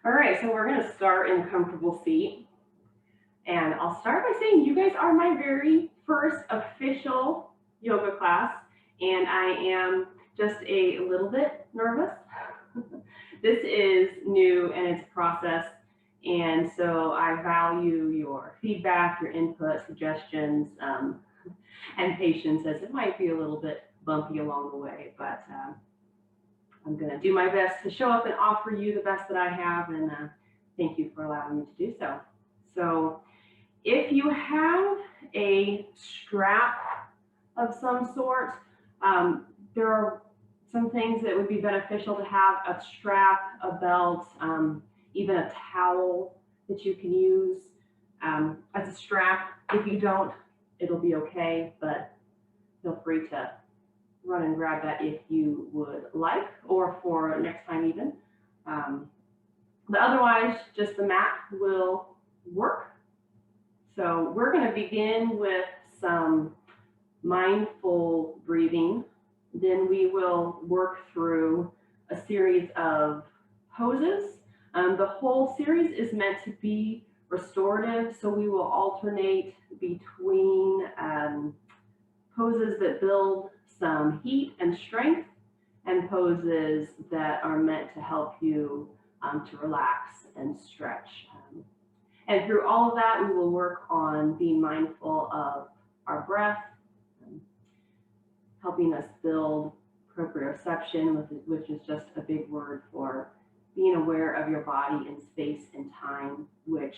All right, so we're gonna start in a comfortable seat. And I'll start by saying you guys are my very first official yoga class, and I am just a little bit nervous. This is new and it's a process, and so I value your feedback, your input, suggestions, and patience, as it might be a little bit bumpy along the way, but I'm going to do my best to show up and offer you the best that I have, and thank you for allowing me to do so. So if you have a strap of some sort, there are some things that would be beneficial to have: a strap, a belt, even a towel that you can use as a strap. If you don't, it'll be okay, but feel free to run and grab that if you would like, or for next time even. But otherwise, just the mat will work. So we're going to begin with some mindful breathing. Then we will work through a series of poses. The whole series is meant to be restorative, so we will alternate between poses that build some heat and strength and poses that are meant to help you to relax and stretch. And through all of that, we will work on being mindful of our breath, helping us build proprioception, which is just a big word for being aware of your body in space and time, which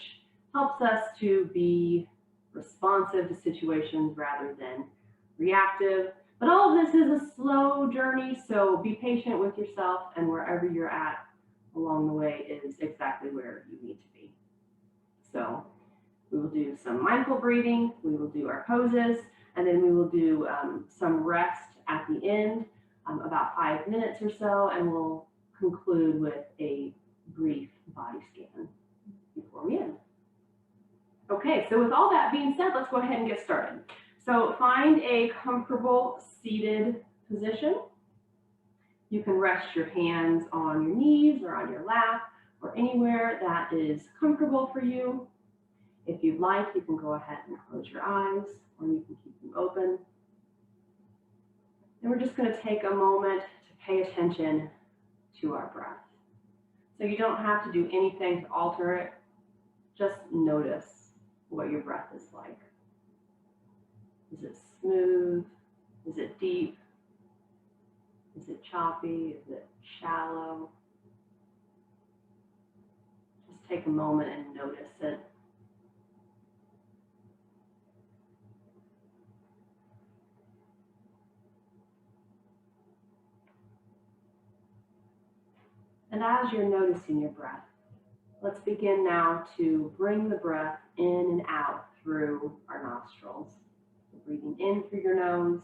helps us to be responsive to situations rather than reactive. But all of this is a slow journey, so be patient with yourself, and wherever you're at along the way is exactly where you need to be. So we will do some mindful breathing, we will do our poses, and then we will do some rest at the end, about 5 minutes or so, and we'll conclude with a brief body scan before we end. Okay, so with all that being said, let's go ahead and get started. So find a comfortable seated position. You can rest your hands on your knees or on your lap or anywhere that is comfortable for you. If you'd like, you can go ahead and close your eyes, or you can keep them open. And we're just going to take a moment to pay attention to our breath. So you don't have to do anything to alter it. Just notice what your breath is like. Is it smooth? Is it deep? Is it choppy? Is it shallow? Just take a moment and notice it. And as you're noticing your breath, let's begin now to bring the breath in and out through our nostrils. So breathing in through your nose,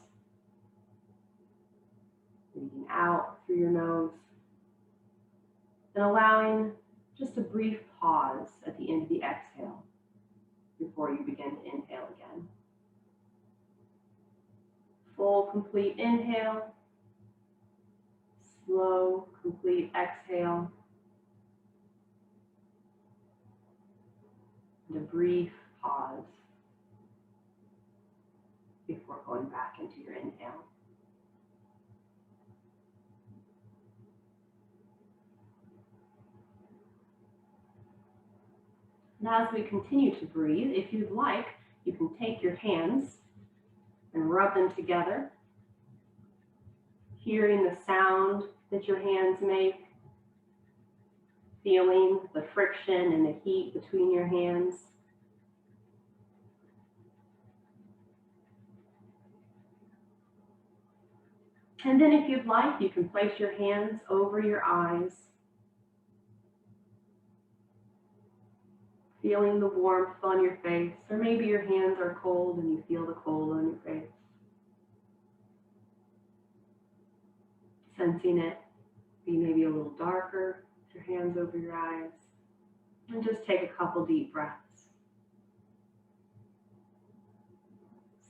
breathing out through your nose, and allowing just a brief pause at the end of the exhale before you begin to inhale again. Full, complete inhale. Slow, complete exhale. And a brief pause before going back into your inhale. And as we continue to breathe, if you'd like, you can take your hands and rub them together, hearing the sound that your hands make, feeling the friction and the heat between your hands. And then if you'd like, you can place your hands over your eyes, feeling the warmth on your face, or maybe your hands are cold and you feel the cold on your face. Sensing it be maybe a little darker with your hands over your eyes. And just take a couple deep breaths.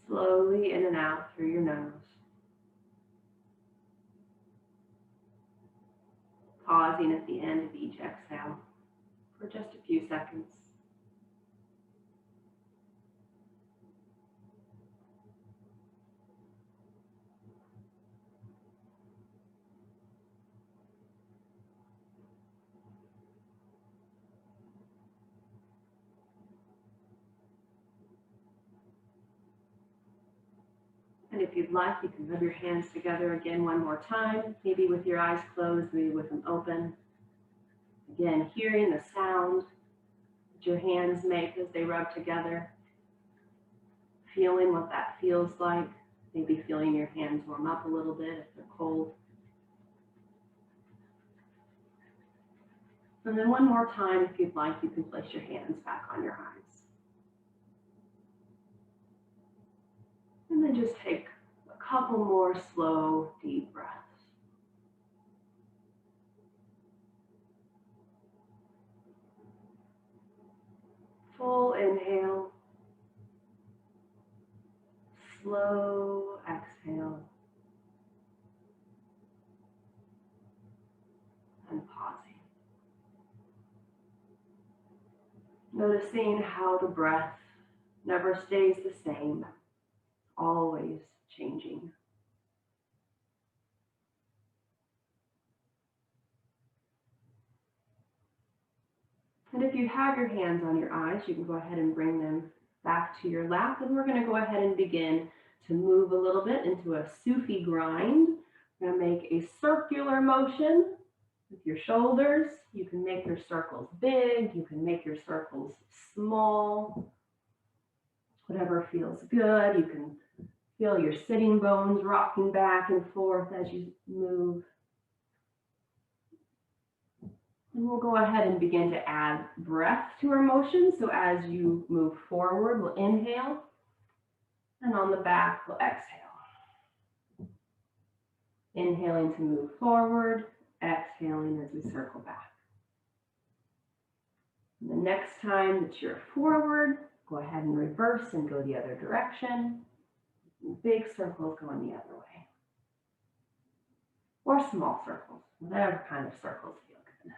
Slowly in and out through your nose. Pausing at the end of each exhale. for just a few seconds. And if you'd like, you can rub your hands together again one more time, maybe with your eyes closed, maybe with them open. Again, hearing the sound that your hands make as they rub together, feeling what that feels like, maybe feeling your hands warm up a little bit if they're cold. And then one more time, if you'd like, you can place your hands back on your eyes. And then just take a couple more slow, deep breaths. Full inhale. Slow exhale. And pausing. Noticing how the breath never stays the same, always changing. And if you have your hands on your eyes, you can go ahead and bring them back to your lap. And we're going to go ahead and begin to move a little bit into a Sufi grind. We're going to make a circular motion with your shoulders. You can make your circles big. You can make your circles small. Whatever feels good. You can feel your sitting bones rocking back and forth as you move. And we'll go ahead and begin to add breath to our motion. So as you move forward, we'll inhale. And on the back, we'll exhale. Inhaling to move forward, exhaling as we circle back. And the next time that you're forward, go ahead and reverse and go the other direction. Big circles going the other way. Or small circles, whatever kind of circles feel good.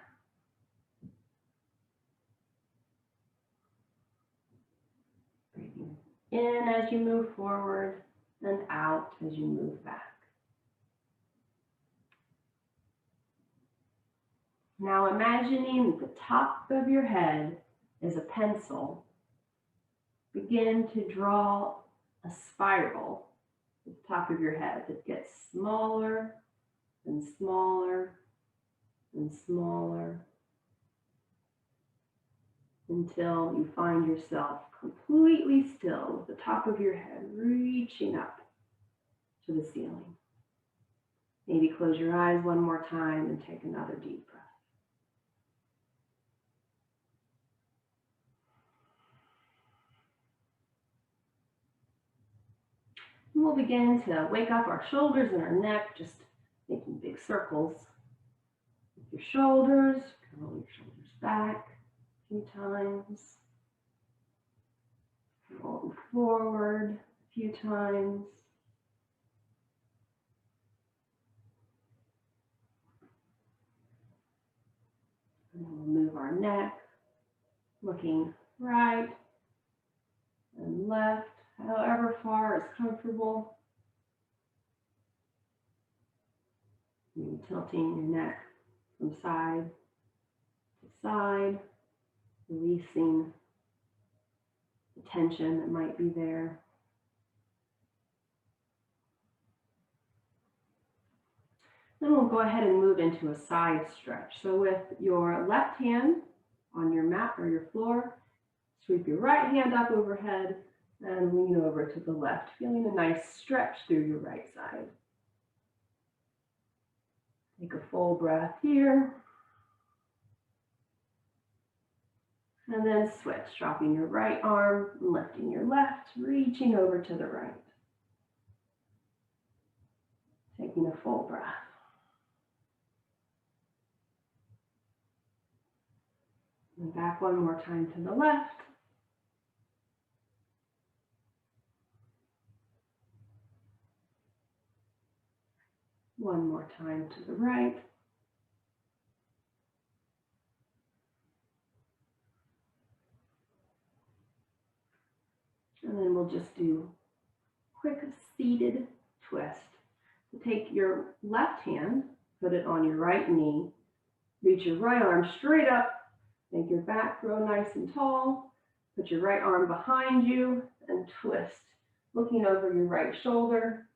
Breathing in as you move forward and out as you move back. Now imagining that the top of your head is a pencil. Begin to draw a spiral at the top of your head that gets smaller and smaller and smaller until you find yourself completely still with the top of your head reaching up to the ceiling. Maybe close your eyes one more time and take another deep breath. And we'll begin to wake up our shoulders and our neck, just making big circles with your shoulders. Roll your shoulders back a few times. Roll them forward a few times. And then we'll move our neck, looking right and left, however far is comfortable. Maybe tilting your neck from side to side, releasing the tension that might be there. Then we'll go ahead and move into a side stretch. So with your left hand on your mat or your floor, sweep your right hand up overhead and lean over to the left, feeling a nice stretch through your right side. Take a full breath here. And then switch, dropping your right arm and lifting your left, reaching over to the right. Taking a full breath. And back one more time to the left. One more time to the right. And then we'll just do quick seated twist. So take your left hand, put it on your right knee, reach your right arm straight up, make your back grow nice and tall, put your right arm behind you and twist, looking over your right shoulder.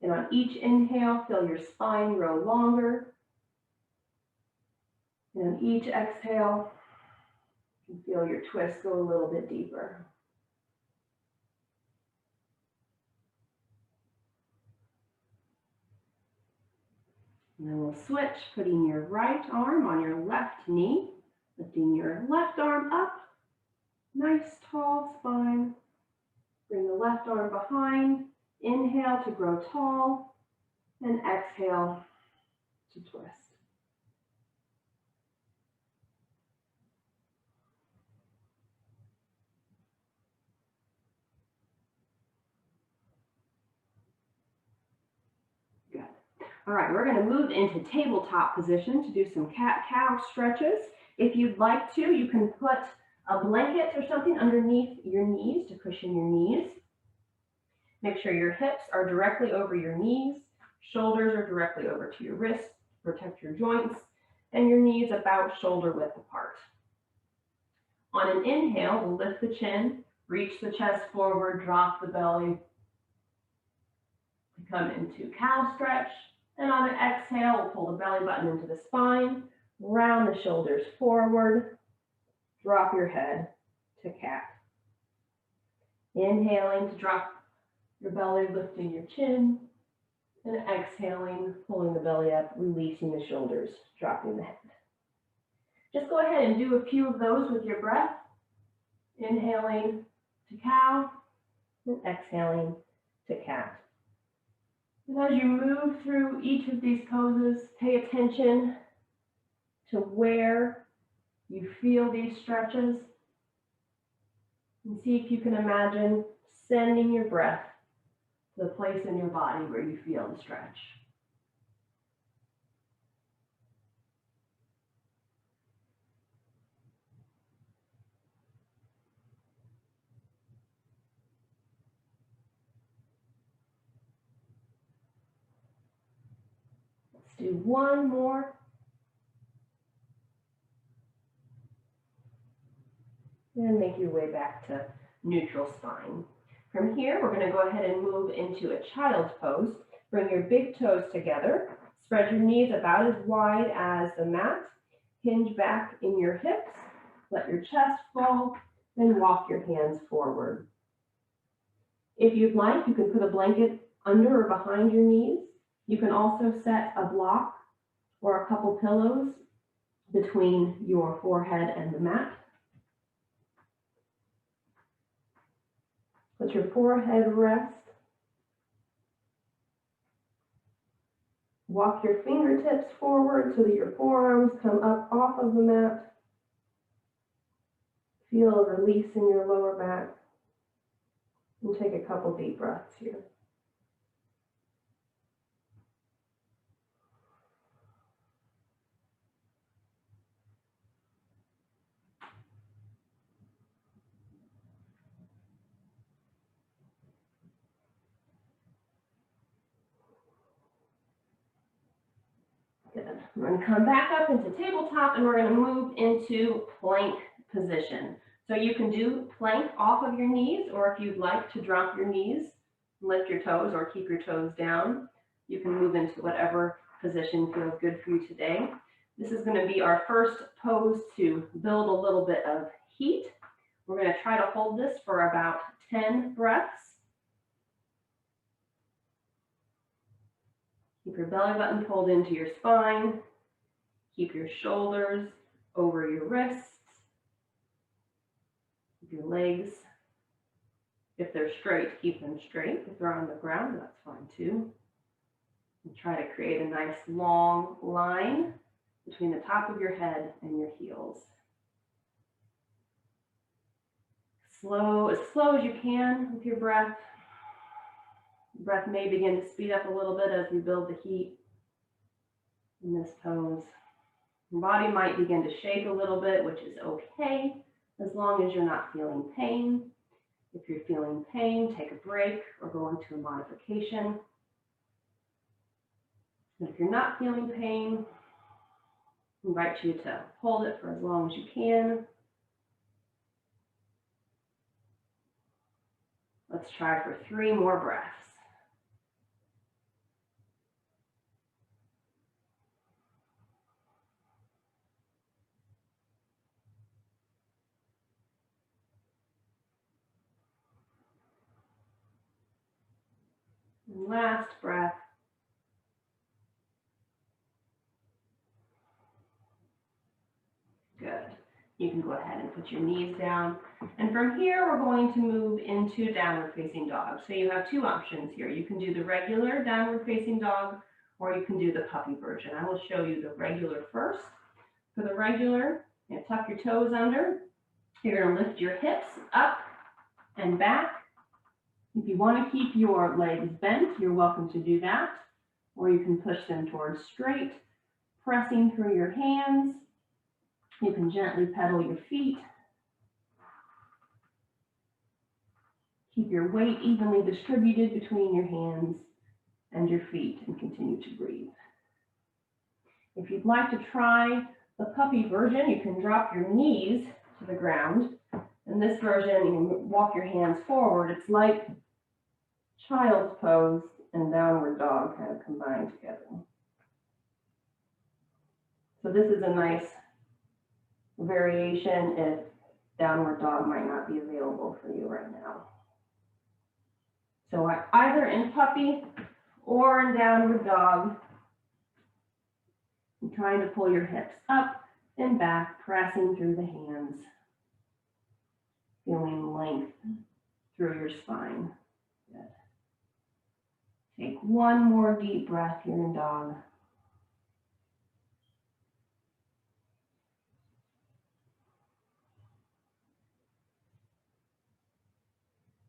And on each inhale, feel your spine grow longer. And on each exhale, you feel your twist go a little bit deeper. And then we'll switch, putting your right arm on your left knee, lifting your left arm up, nice tall spine. Bring the left arm behind, inhale to grow tall, and exhale to twist. Good. All right, we're going to move into tabletop position to do some cat-cow stretches. If you'd like to, you can put a blanket or something underneath your knees to cushion your knees. Make sure your hips are directly over your knees, shoulders are directly over to your wrists, protect your joints, and your knees about shoulder width apart. On an inhale, we'll lift the chin, reach the chest forward, drop the belly, come into cow stretch. And on an exhale, we'll pull the belly button into the spine, round the shoulders forward, drop your head to cat. Inhaling to drop your belly, lifting your chin, and exhaling, pulling the belly up, releasing the shoulders, dropping the head. Just go ahead and do a few of those with your breath. Inhaling to cow, and exhaling to cat. And as you move through each of these poses, pay attention to where you feel these stretches, and see if you can imagine sending your breath to the place in your body where you feel the stretch. Let's do one more. And make your way back to neutral spine. From here, we're going to go ahead and move into a child's pose. Bring your big toes together. Spread your knees about as wide as the mat. Hinge back in your hips. Let your chest fall. Then walk your hands forward. If you'd like, you can put a blanket under or behind your knees. You can also set a block or a couple pillows between your forehead and the mat. Let your forehead rest. Walk your fingertips forward so that your forearms come up off of the mat. Feel a release in your lower back. And take a couple deep breaths here. Good. We're going to come back up into tabletop and we're going to move into plank position. So you can do plank off of your knees, or if you'd like to drop your knees, lift your toes or keep your toes down, you can move into whatever position feels good for you today. This is going to be our first pose to build a little bit of heat. We're going to try to hold this for about 10 breaths. Keep your belly button pulled into your spine. Keep your shoulders over your wrists. Keep your legs, if they're straight, keep them straight. If they're on the ground, that's fine too. And try to create a nice long line between the top of your head and your heels. As slow as you can with your breath. Breath may begin to speed up a little bit as we build the heat in this pose. Your body might begin to shake a little bit, which is okay, as long as you're not feeling pain. If you're feeling pain, take a break or go into a modification. And if you're not feeling pain, I invite you to hold it for as long as you can. Let's try for 3 more breaths. And last breath. Good. You can go ahead and put your knees down. And from here, we're going to move into downward facing dog. So you have 2 options here. You can do the regular downward facing dog, or you can do the puppy version. I will show you the regular first. For the regular, you tuck your toes under. You're going to lift your hips up and back. If you want to keep your legs bent, you're welcome to do that. Or you can push them towards straight, pressing through your hands. You can gently pedal your feet. Keep your weight evenly distributed between your hands and your feet and continue to breathe. If you'd like to try the puppy version, you can drop your knees to the ground. In this version, you can walk your hands forward. It's like child's pose and downward dog kind of combined together. So this is a nice variation if downward dog might not be available for you right now. So either in puppy or in downward dog, I'm trying to pull your hips up and back, pressing through the hands, feeling length through your spine. Good. Take 1 more deep breath here in dog.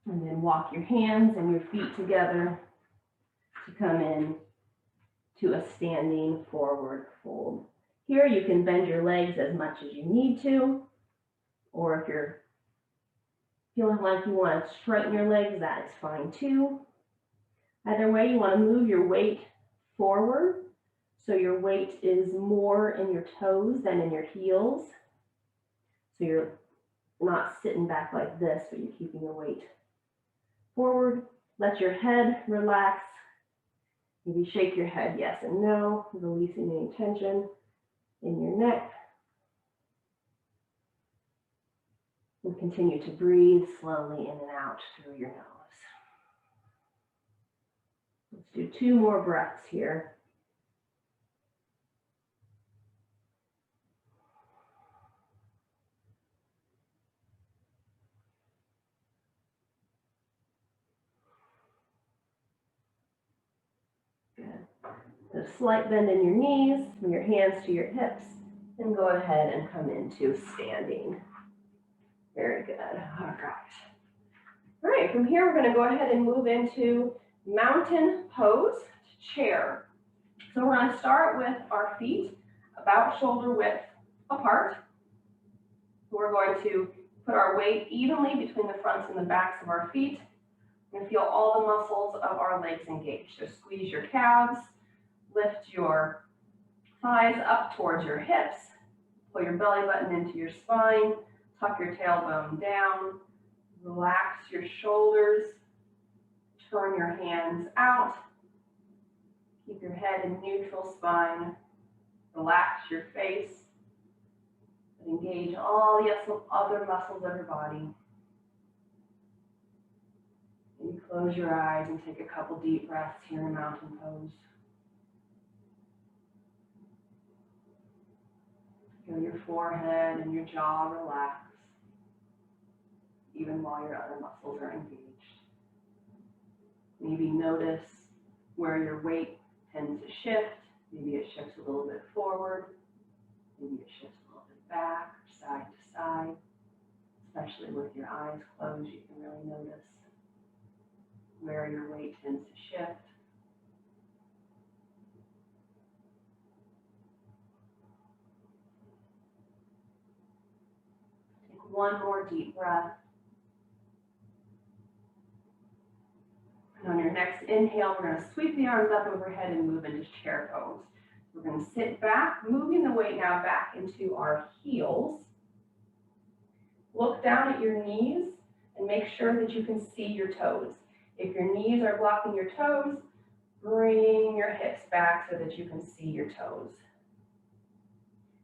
And then walk your hands and your feet together to come in to a standing forward fold. Here you can bend your legs as much as you need to, or if you're feeling like you want to straighten your legs, that is fine too. Either way, you want to move your weight forward, so your weight is more in your toes than in your heels. So you're not sitting back like this, but you're keeping your weight forward. Let your head relax. Maybe shake your head yes and no, releasing any tension in your neck. And continue to breathe slowly in and out through your nose. Let's do 2 more breaths here. Good. A slight bend in your knees, from your hands to your hips, and go ahead and come into standing. Very good. All right. All right, from here, we're going to go ahead and move into mountain pose, chair. So we're going to start with our feet about shoulder width apart. We're going to put our weight evenly between the fronts and the backs of our feet. We're going to feel all the muscles of our legs engaged. So squeeze your calves, lift your thighs up towards your hips, pull your belly button into your spine, tuck your tailbone down, relax your shoulders, turn your hands out, keep your head in neutral spine, relax your face, and engage all the other muscles of your body. Maybe close your eyes and take a couple deep breaths here in mountain pose. Feel your forehead and your jaw relax, even while your other muscles are engaged. Maybe notice where your weight tends to shift. Maybe it shifts a little bit forward. Maybe it shifts a little bit back or side to side. Especially with your eyes closed, you can really notice where your weight tends to shift. Take 1 more deep breath. And on your next inhale, we're going to sweep the arms up overhead and move into chair pose. We're going to sit back, moving the weight now back into our heels. Look down at your knees and make sure that you can see your toes. If your knees are blocking your toes, bring your hips back so that you can see your toes.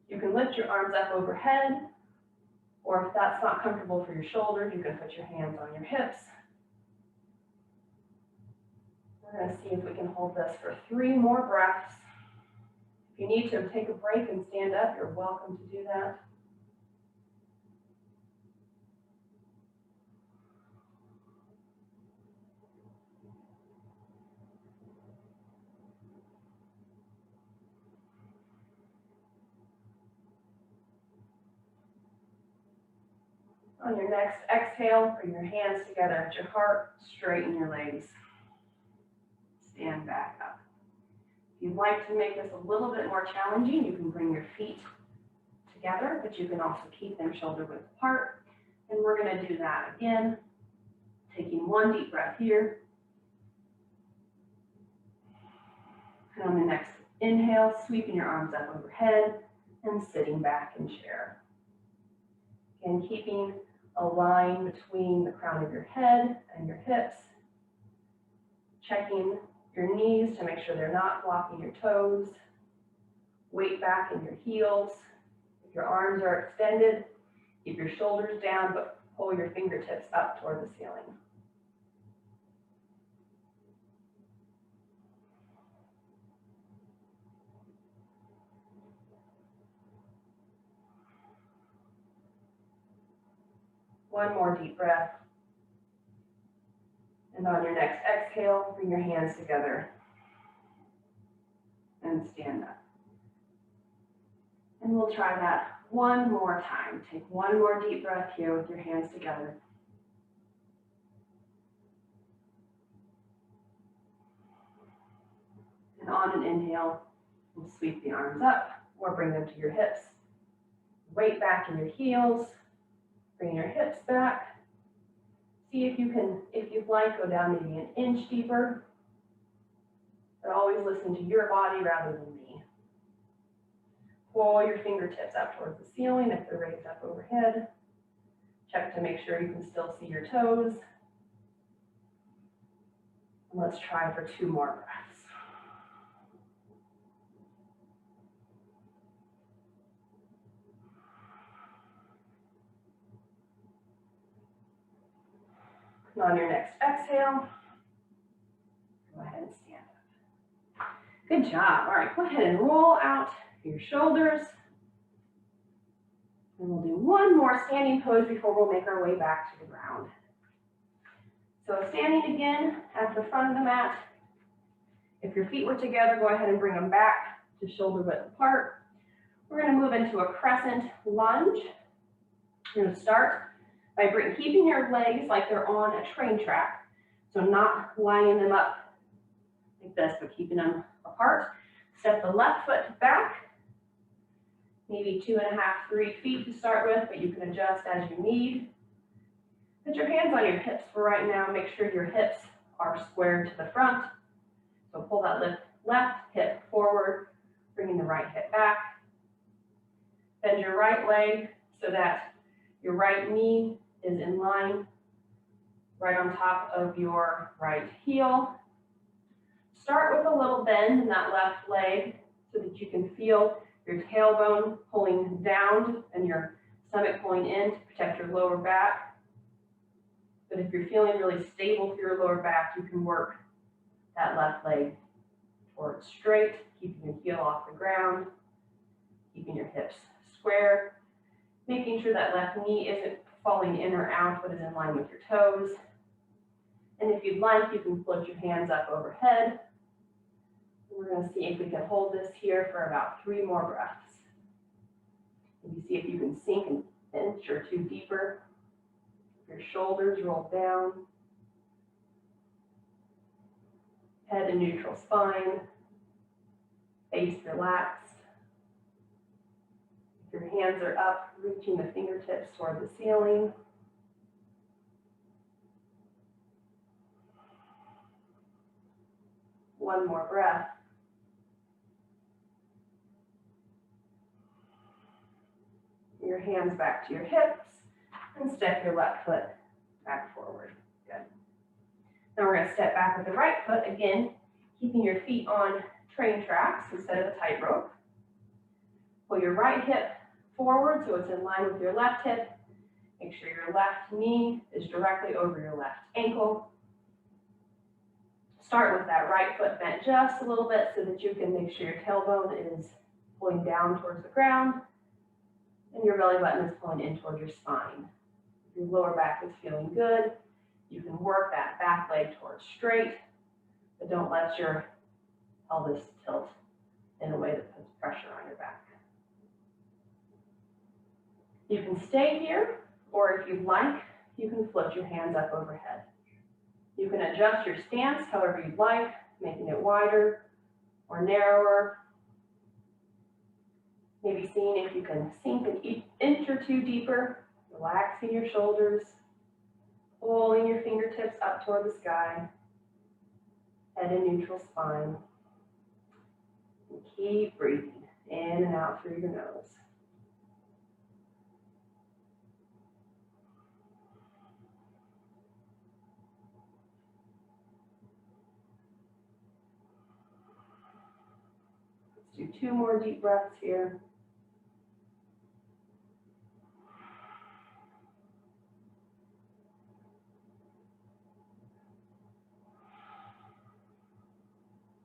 You can lift your arms up overhead, or if that's not comfortable for your shoulders, you can put your hands on your hips. We're going to see if we can hold this for 3 more breaths. If you need to take a break and stand up, you're welcome to do that. On your next exhale, bring your hands together at your heart, straighten your legs. Stand back up. If you'd like to make this a little bit more challenging, you can bring your feet together, but you can also keep them shoulder width apart. And we're going to do that again, taking 1 deep breath here. And on the next inhale, sweeping your arms up overhead and sitting back in chair. Again, keeping a line between the crown of your head and your hips. Checking your knees to make sure they're not blocking your toes. Weight back in your heels. If your arms are extended, keep your shoulders down, but pull your fingertips up toward the ceiling. One more deep breath. And on your next exhale, bring your hands together and stand up. And we'll try that one more time. Take 1 more deep breath here with your hands together. And on an inhale, we'll sweep the arms up or bring them to your hips. Weight back in your heels. Bring your hips back. See if you can, if you'd like, go down maybe an inch deeper. But always listen to your body rather than me. Pull your fingertips up towards the ceiling if they're raised up overhead. Check to make sure you can still see your toes. And let's try for 2 more breaths. And on your next exhale, go ahead and stand up. Good job. All right, go ahead and roll out your shoulders. And we'll do 1 more standing pose before we'll make our way back to the ground. So standing again at the front of the mat. If your feet were together, go ahead and bring them back to shoulder width apart. We're going to move into a crescent lunge. We're going to start by keeping your legs like they're on a train track. So not lining them up like this, but keeping them apart. Step the left foot back, maybe 2.5, 3 feet to start with, but you can adjust as you need. Put your hands on your hips for right now. Make sure your hips are squared to the front. So pull that left hip forward, bringing the right hip back. Bend your right leg so that your right knee is in line right on top of your right heel. Start with a little bend in that left leg so that you can feel your tailbone pulling down and your stomach pulling in to protect your lower back. But if you're feeling really stable through your lower back, you can work that left leg towards straight, keeping your heel off the ground, keeping your hips square, making sure that left knee isn't falling in or out, but is in line with your toes. And if you'd like, you can float your hands up overhead. We're going to see if we can hold this here for about 3 more breaths. Maybe see if you can sink an inch or 2 deeper. Your shoulders roll down. Head in neutral spine. Face relaxed. If your hands are up, reaching the fingertips toward the ceiling. one more breath. Your hands back to your hips and step your left foot back forward. Good. Now we're going to step back with the right foot again, keeping your feet on train tracks instead of a tightrope. Pull your right hip forward so it's in line with your left hip. Make sure your left knee is directly over your left ankle. Start with that right foot bent just a little bit so that you can make sure your tailbone is pulling down towards the ground and your belly button is pulling in towards your spine. If your lower back is feeling good, you can work that back leg towards straight, but don't let your pelvis tilt in a way that puts pressure on your back. You can stay here, or if you'd like, you can float your hands up overhead. You can adjust your stance however you'd like, making it wider or narrower. Maybe seeing if you can sink an inch or two deeper, relaxing your shoulders, pulling your fingertips up toward the sky, head in neutral spine. And keep breathing in and out through your nose. Let's do 2 more deep breaths here.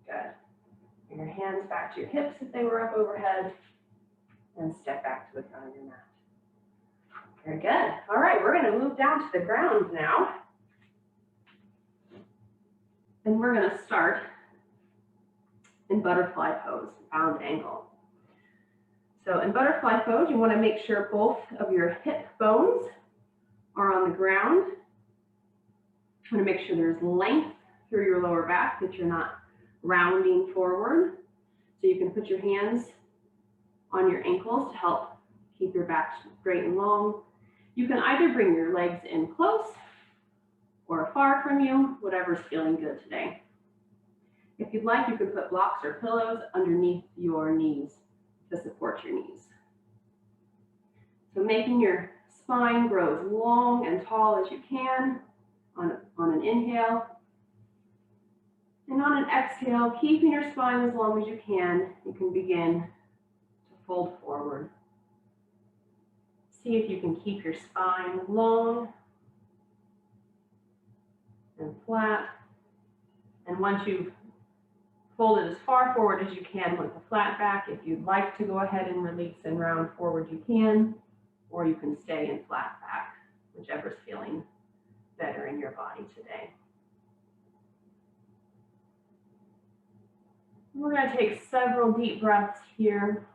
Good. Bring your hands back to your hips if they were up overhead, and step back to the front of your mat. Very good. All right, we're going to move down to the ground now. And we're going to start in butterfly pose, bound angle. So in butterfly pose, you want to make sure both of your hip bones are on the ground. You want to make sure there's length through your lower back, that you're not rounding forward. So you can put your hands on your ankles to help keep your back straight and long. You can either bring your legs in close or far from you, whatever's feeling good today. If you'd like, you can put blocks or pillows underneath your knees to support your knees. So making your spine grow as long and tall as you can on an inhale. And on an exhale, keeping your spine as long as you can begin to fold forward. See if you can keep your spine long and flat. And once you've folded as far forward as you can with the flat back, if you'd like to go ahead and release and round forward, you can, or you can stay in flat back, whichever's feeling better in your body today. We're going to take several deep breaths here.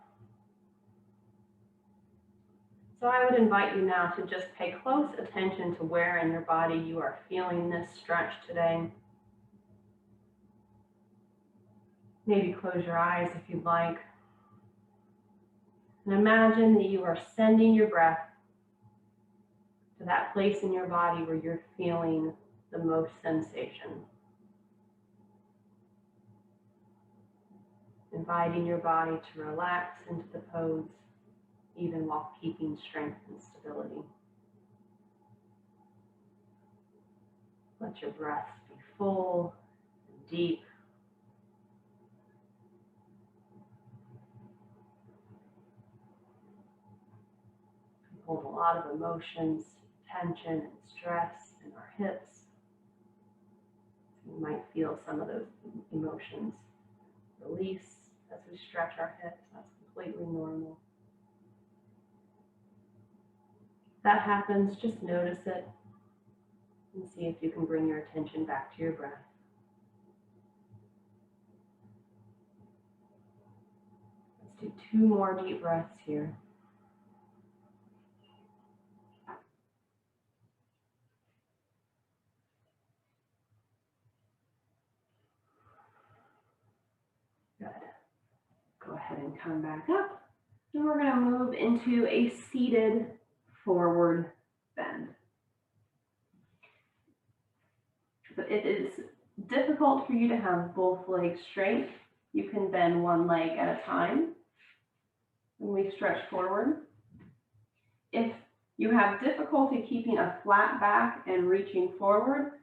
So I would invite you now to just pay close attention to where in your body you are feeling this stretch today. Maybe close your eyes if you'd like. And imagine that you are sending your breath to that place in your body where you're feeling the most sensation. Inviting your body to relax into the pose, even while keeping strength and stability. Let your breath be full and deep. We hold a lot of emotions, tension, and stress in our hips. You might feel some of those emotions release as we stretch our hips. That's completely normal. If that happens, just notice it and see if you can bring your attention back to your breath. Let's do 2 more deep breaths here. Good. Go ahead and come back up. And we're going to move into a seated forward bend. So it is difficult for you to have both legs straight, you can bend one leg at a time when we stretch forward. If you have difficulty keeping a flat back and reaching forward,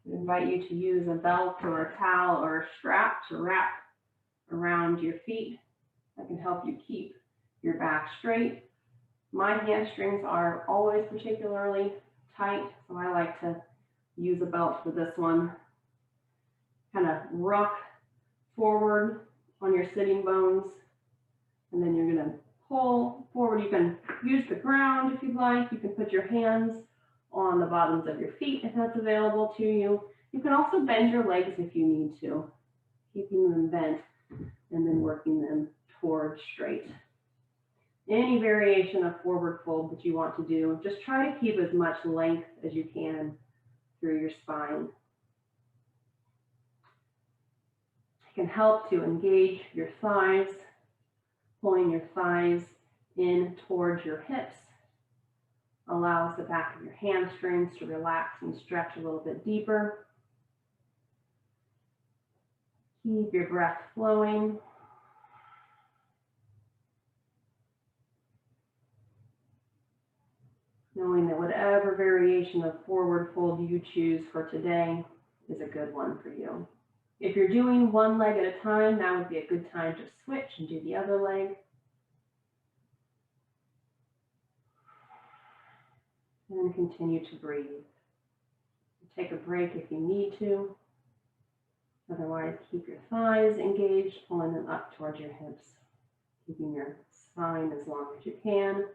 I invite you to use a belt or a towel or a strap to wrap around your feet. That can help you keep your back straight. My hamstrings are always particularly tight, so I like to use a belt for this one. Kind of rock forward on your sitting bones, and then you're going to pull forward. You can use the ground if you'd like. You can put your hands on the bottoms of your feet if that's available to you. You can also bend your legs if you need to, keeping them bent and then working them toward straight. Any variation of forward fold that you want to do, just try to keep as much length as you can through your spine. It can help to engage your thighs, pulling your thighs in towards your hips. Allows the back of your hamstrings to relax and stretch a little bit deeper. Keep your breath flowing. Knowing that whatever variation of forward fold you choose for today is a good one for you. If you're doing one leg at a time, that would be a good time to switch and do the other leg. And then continue to breathe. Take a break if you need to. Otherwise, keep your thighs engaged, pulling them up towards your hips, keeping your spine as long as you can.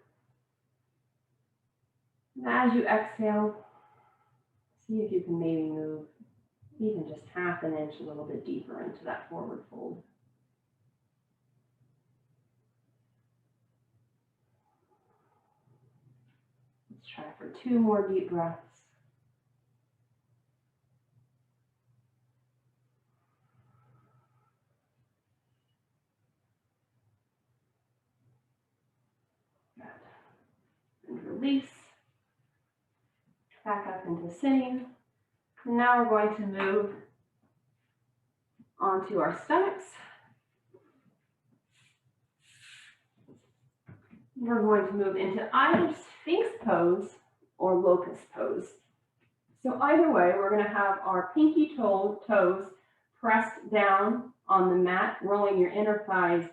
And as you exhale, see if you can maybe move even just half an inch a little bit deeper into that forward fold. Let's try for 2 more deep breaths. Good. And release. Back up into sitting. And now we're going to move onto our stomachs. We're going to move into either Sphinx pose or locust pose. So either way, we're going to have our pinky toes pressed down on the mat, rolling your inner thighs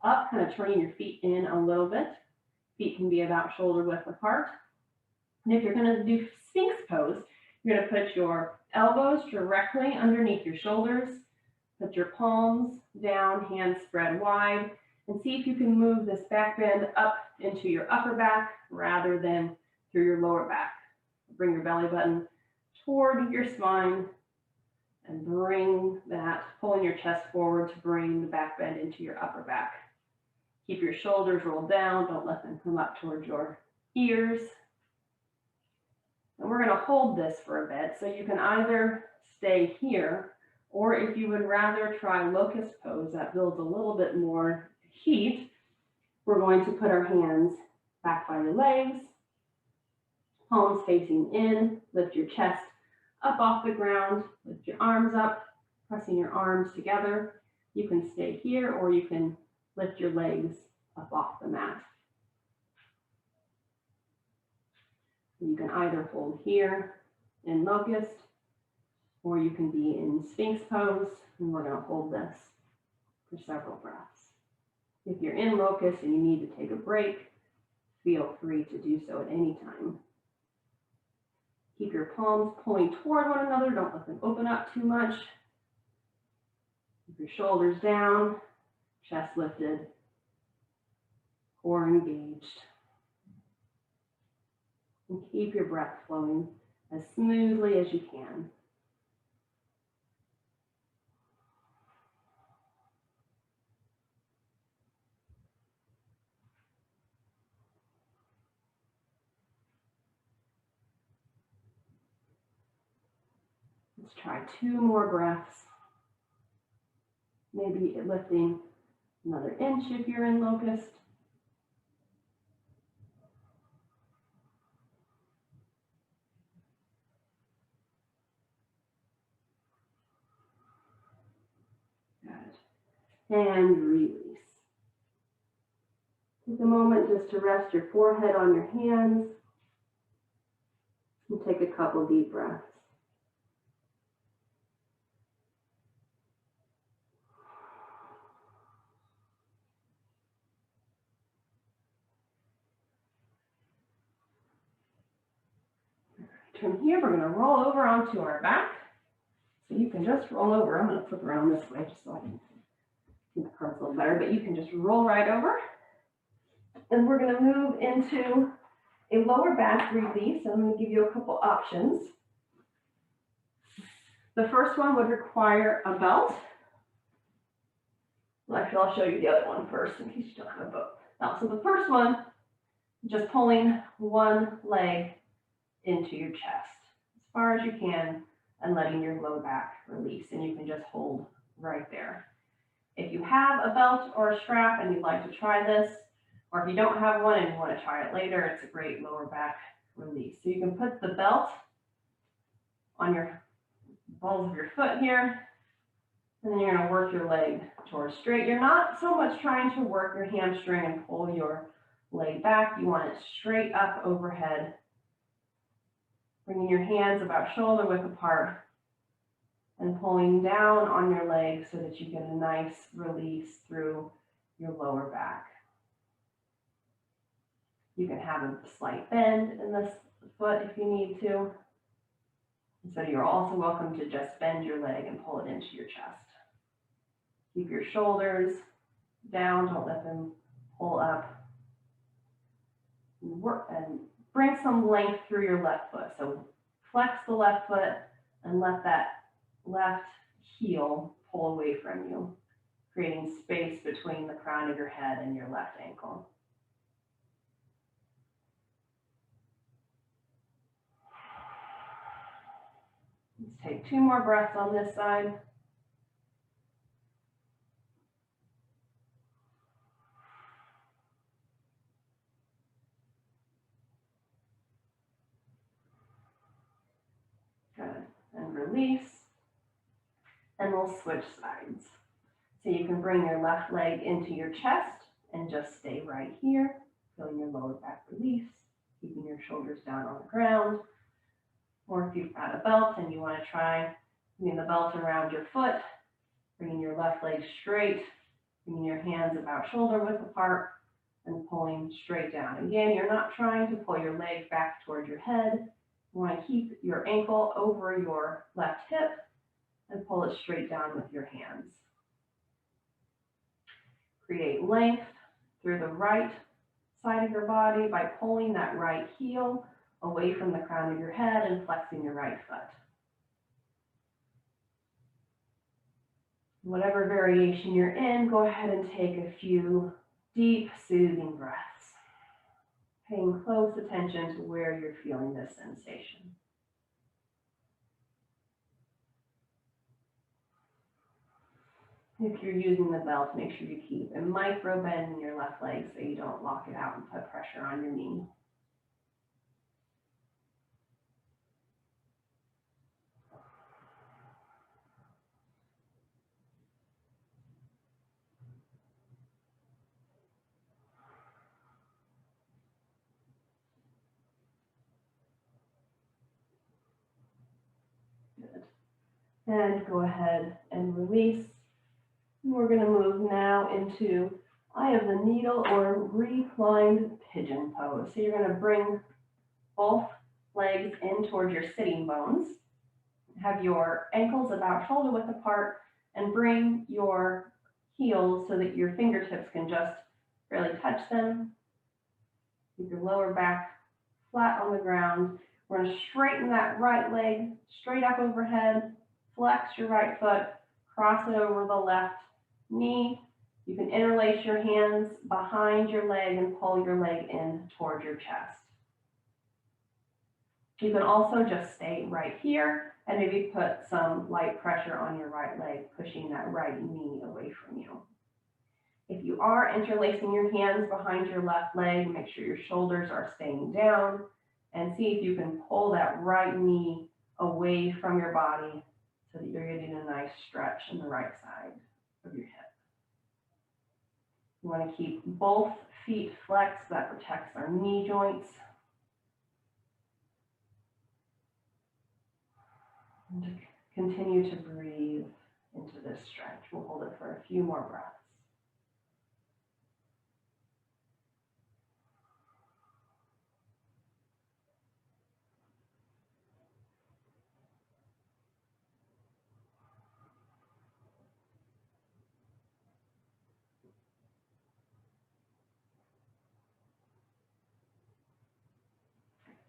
up, kind of turning your feet in a little bit. Feet can be about shoulder width apart. And if you're going to do Sphinx pose, you're going to put your elbows directly underneath your shoulders, put your palms down, hands spread wide, and see if you can move this back bend up into your upper back rather than through your lower back. Bring your belly button toward your spine and bring that, pulling your chest forward to bring the back bend into your upper back. Keep your shoulders rolled down, don't let them come up towards your ears. And we're going to hold this for a bit, so you can either stay here, or if you would rather try locust pose, that builds a little bit more heat, we're going to put our hands back by your legs, palms facing in, lift your chest up off the ground, lift your arms up, pressing your arms together. You can stay here, or you can lift your legs up off the mat. You can either hold here in locust, or you can be in Sphinx pose, and we're going to hold this for several breaths. If you're in locust and you need to take a break, feel free to do so at any time. Keep your palms pulling toward one another. Don't let them open up too much. Keep your shoulders down, chest lifted, core engaged. And keep your breath flowing as smoothly as you can. Let's try 2 more breaths. Maybe lifting another inch if you're in locust. and release. Take a moment just to rest your forehead on your hands and take a couple deep breaths. From here, we're going to roll over onto our back. So you can just roll over. I'm going to flip around this way just so I can see the cards a little better, but you can just roll right over. And we're going to move into a lower back release. I'm going to give you a couple options. The first one would require a belt. Well, actually, I'll show you the other one first in case you don't have a belt. Now, so the first one, just pulling one leg into your chest as far as you can and letting your low back release. And you can just hold right there. If you have a belt or a strap and you'd like to try this, or if you don't have one and you want to try it later, it's a great lower back release. So you can put the belt on your balls of your foot here, and then you're going to work your leg towards straight. You're not so much trying to work your hamstring and pull your leg back. You want it straight up overhead, bringing your hands about shoulder width apart and pulling down on your leg so that you get a nice release through your lower back. You can have a slight bend in this foot if you need to. And so you're also welcome to just bend your leg and pull it into your chest. Keep your shoulders down, don't let them pull up. Work and bring some length through your left foot. So flex the left foot and let that left heel pull away from you, creating space between the crown of your head and your left ankle. Let's take 2 more breaths on this side. Good. And release. And we'll switch sides. So you can bring your left leg into your chest and just stay right here, feeling your lower back release, keeping your shoulders down on the ground. Or if you've got a belt and you want to try putting the belt around your foot, bringing your left leg straight, bringing your hands about shoulder width apart, and pulling straight down. Again, you're not trying to pull your leg back towards your head. You want to keep your ankle over your left hip and pull it straight down with your hands. Create length through the right side of your body by pulling that right heel away from the crown of your head and flexing your right foot. Whatever variation you're in, go ahead and take a few deep, soothing breaths, paying close attention to where you're feeling this sensation. If you're using the belt, make sure you keep a micro bend in your left leg so you don't lock it out and put pressure on your knee. Good. And go ahead and release. We're going to move now into eye of the needle or reclined pigeon pose. So you're going to bring both legs in towards your sitting bones. Have your ankles about shoulder width apart and bring your heels so that your fingertips can just barely touch them. Keep your lower back flat on the ground. We're going to straighten that right leg straight up overhead, flex your right foot, cross it over the left knee. You can interlace your hands behind your leg and pull your leg in toward your chest. You can also just stay right here and maybe put some light pressure on your right leg, pushing that right knee away from you. If you are interlacing your hands behind your left leg, make sure your shoulders are staying down and see if you can pull that right knee away from your body so that you're getting a nice stretch in the right side of your hip. You want to keep both feet flexed. That protects our knee joints. And continue to breathe into this stretch. We'll hold it for a few more breaths.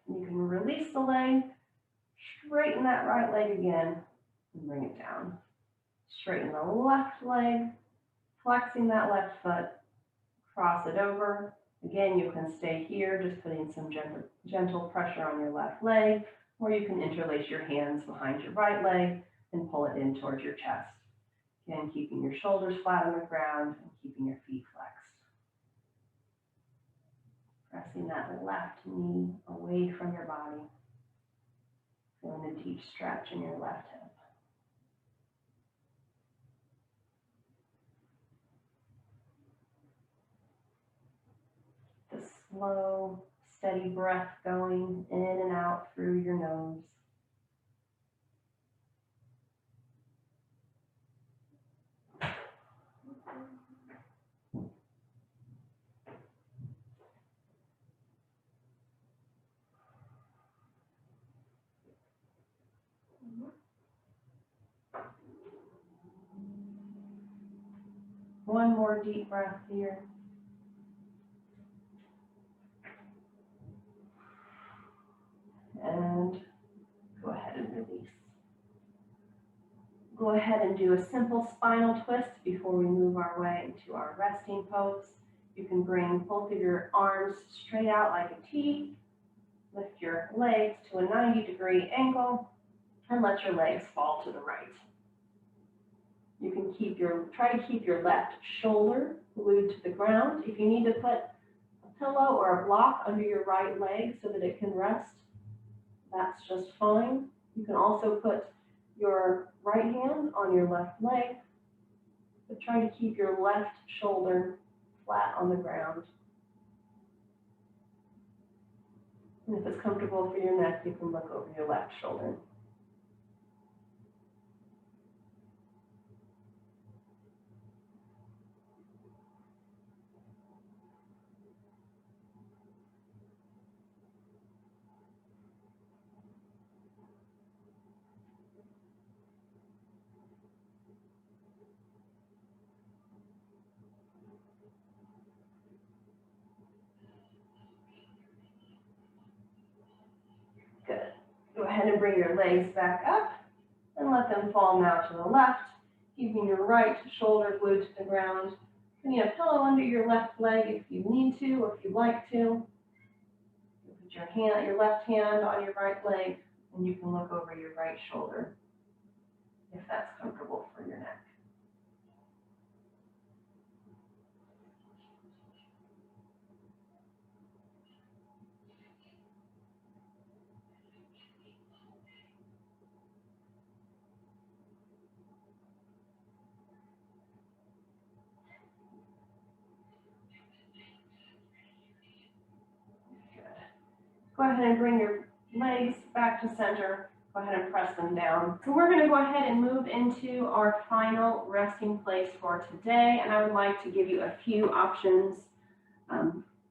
You can release the leg, straighten that right leg again, and bring it down. Straighten the left leg, flexing that left foot, cross it over. Again, you can stay here, just putting some gentle pressure on your left leg, or you can interlace your hands behind your right leg and pull it in towards your chest. Again, keeping your shoulders flat on the ground and keeping your feet flexed. Pressing that left knee away from your body. Feeling a deep stretch in your left hip. The slow, steady breath going in and out through your nose. One more deep breath here. And go ahead and release. Go ahead and do a simple spinal twist before we move our way into our resting pose. You can bring both of your arms straight out like a T. Lift your legs to a 90-degree angle and let your legs fall to the right. You can try to keep your left shoulder glued to the ground. If you need to put a pillow or a block under your right leg so that it can rest, that's just fine. You can also put your right hand on your left leg, but try to keep your left shoulder flat on the ground. And if it's comfortable for your neck, you can look over your left shoulder. Good. Go ahead and bring your legs back up and let them fall now to the left, keeping your right shoulder glued to the ground. Putting a pillow under your left leg if you need to or if you'd like to. Put your left hand on your right leg, and you can look over your right shoulder if that's comfortable for your neck. Go ahead and bring your legs back to center. Go ahead and press them down. So we're going to go ahead and move into our final resting place for today. And I would like to give you a few options.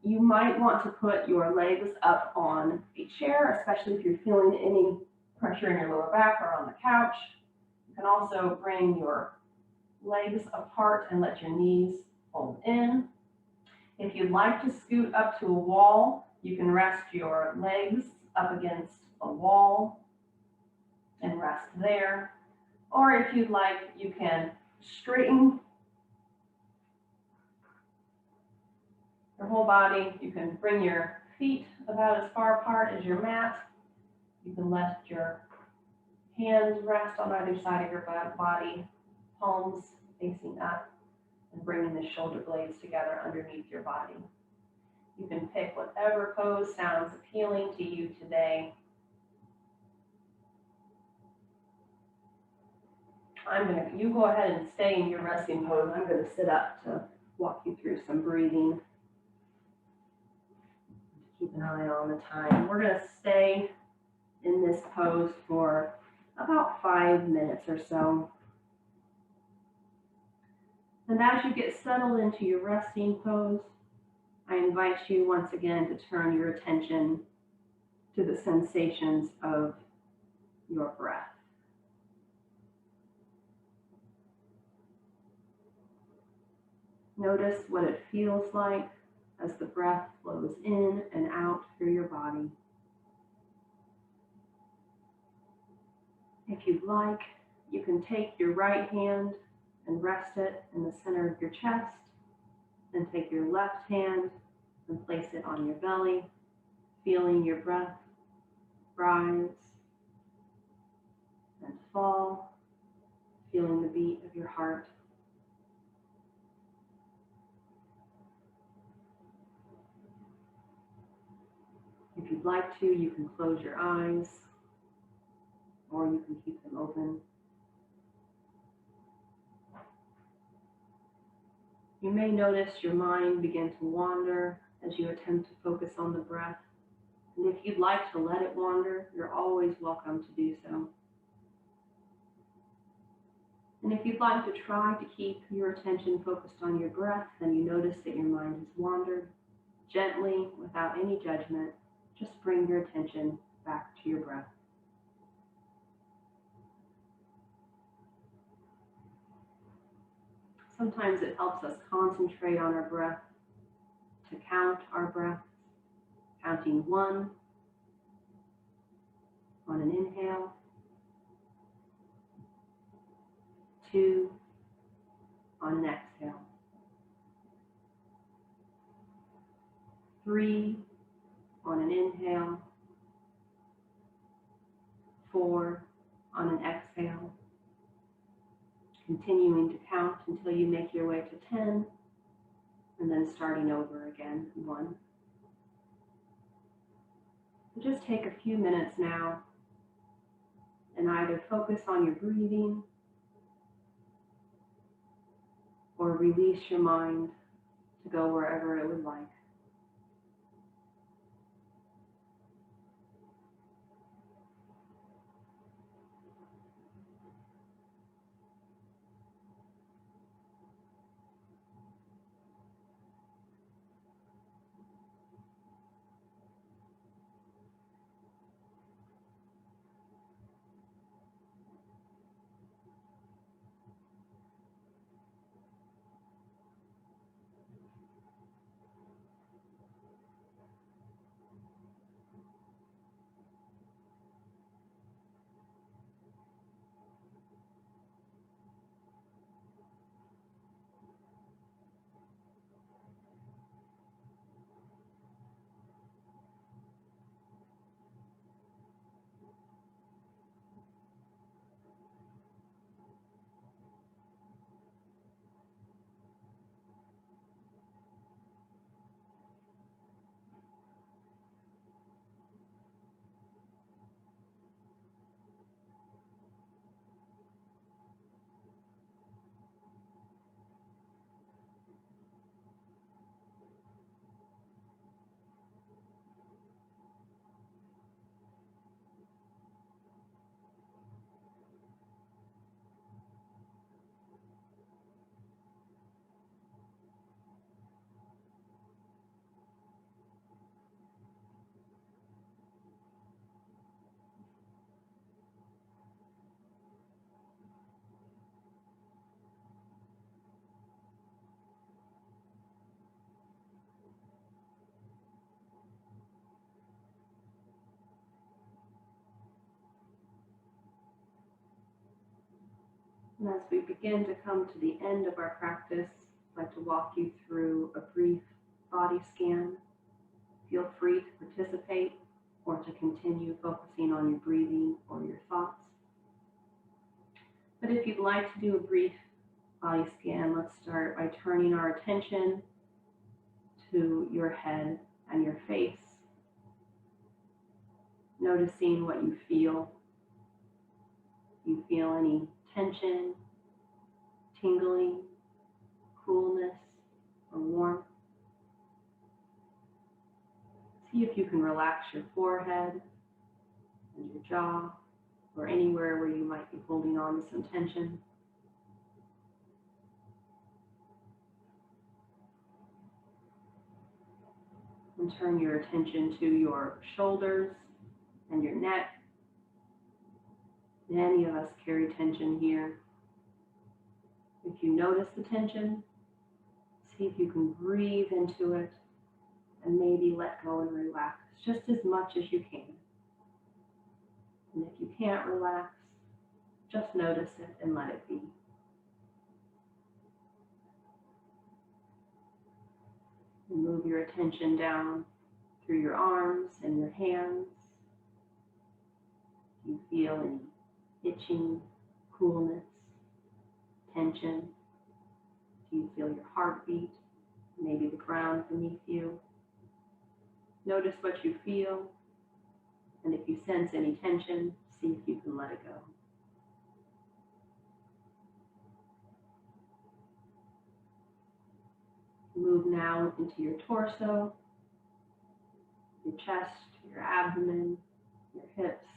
You might want to put your legs up on a chair, especially if you're feeling any pressure in your lower back or on the couch. You can also bring your legs apart and let your knees fold in. If you'd like to scoot up to a wall, you can rest your legs up against a wall and rest there. Or if you'd like, you can straighten your whole body. You can bring your feet about as far apart as your mat. You can let your hands rest on either side of your body, palms facing up, and bringing the shoulder blades together underneath your body. You can pick whatever pose sounds appealing to you today. You go ahead and stay in your resting pose. I'm going to sit up to walk you through some breathing. Keep an eye on the time. We're going to stay in this pose for about 5 minutes or so. And as you get settled into your resting pose, I invite you once again to turn your attention to the sensations of your breath. Notice what it feels like as the breath flows in and out through your body. If you'd like, you can take your right hand and rest it in the center of your chest, and take your left hand and place it on your belly, feeling your breath rise and fall, feeling the beat of your heart. If you'd like to, you can close your eyes, or you can keep them open. You may notice your mind begin to wander as you attempt to focus on the breath. And if you'd like to let it wander, you're always welcome to do so. And if you'd like to try to keep your attention focused on your breath, and you notice that your mind has wandered, gently, without any judgment, just bring your attention back to your breath. Sometimes it helps us concentrate on our breath, to count our breath, counting 1 on an inhale, 2 on an exhale, 3 on an inhale, 4 on an exhale, continuing to count until you make your way to 10, and then starting over again, 1. So just take a few minutes now and either focus on your breathing or release your mind to go wherever it would like. And as we begin to come to the end of our practice, I'd like to walk you through a brief body scan. Feel free to participate or to continue focusing on your breathing or your thoughts. But if you'd like to do a brief body scan, let's start by turning our attention to your head and your face, noticing what you feel. Do you feel any tension, tingling, coolness, or warm. See if you can relax your forehead and your jaw, or anywhere where you might be holding on to some tension. And turn your attention to your shoulders and your neck. Many of us carry tension here. If you notice the tension, see if you can breathe into it and maybe let go and relax just as much as you can. And if you can't relax, just notice it and let it be. And move your attention down through your arms and your hands. Do you feel any itching, coolness, tension? Do you feel your heartbeat, maybe the ground beneath you? Notice what you feel, and if you sense any tension, see if you can let it go. Move now into your torso, your chest, your abdomen, your hips.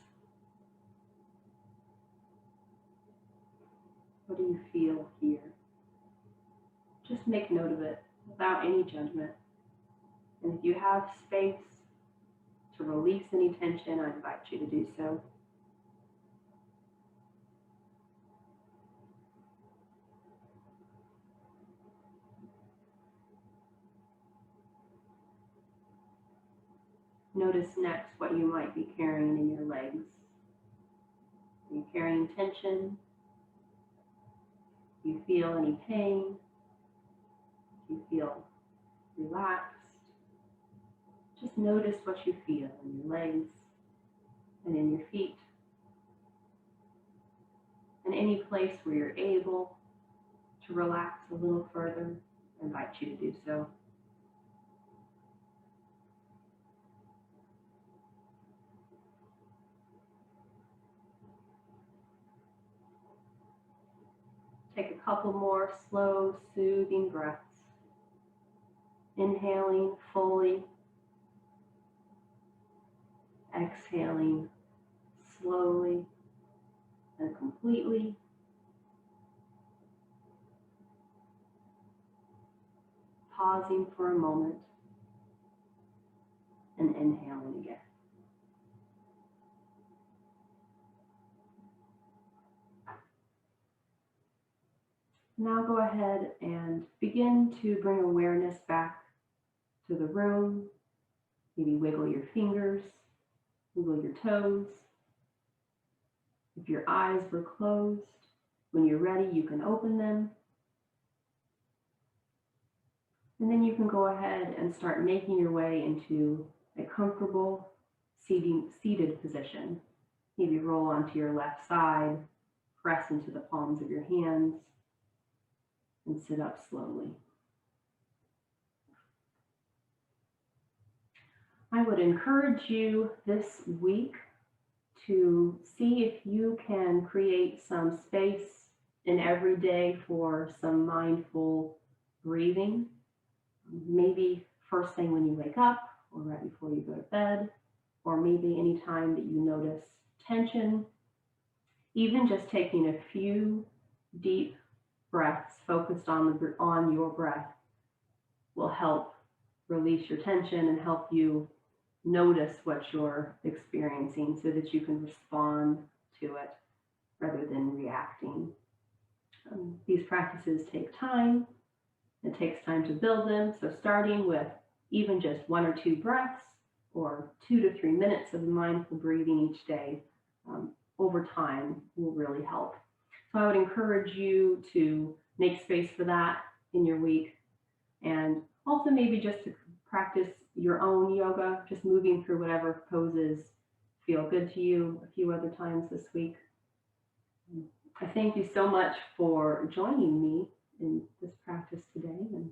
What do you feel here? Just make note of it without any judgment. And if you have space to release any tension, I invite you to do so. Notice next what you might be carrying in your legs. Are you carrying tension? Do you feel any pain? Do you feel relaxed? Just notice what you feel in your legs and in your feet. And any place where you're able to relax a little further, I invite you to do so. Take a couple more slow, soothing breaths. Inhaling fully. Exhaling slowly and completely. Pausing for a moment and inhaling again. Now go ahead and begin to bring awareness back to the room. Maybe wiggle your fingers, wiggle your toes. If your eyes were closed, when you're ready, you can open them. And then you can go ahead and start making your way into a comfortable seated position. Maybe roll onto your left side, press into the palms of your hands, and sit up slowly. I would encourage you this week to see if you can create some space in every day for some mindful breathing. Maybe first thing when you wake up, or right before you go to bed, or maybe any time that you notice tension. Even just taking a few deep breaths focused on your breath will help release your tension and help you notice what you're experiencing so that you can respond to it rather than reacting. These practices take time. It takes time to build them. So starting with even just 1 or 2 breaths or 2 to 3 minutes of mindful breathing each day over time will really help. So I would encourage you to make space for that in your week, and also maybe just to practice your own yoga, just moving through whatever poses feel good to you a few other times this week. I thank you so much for joining me in this practice today, and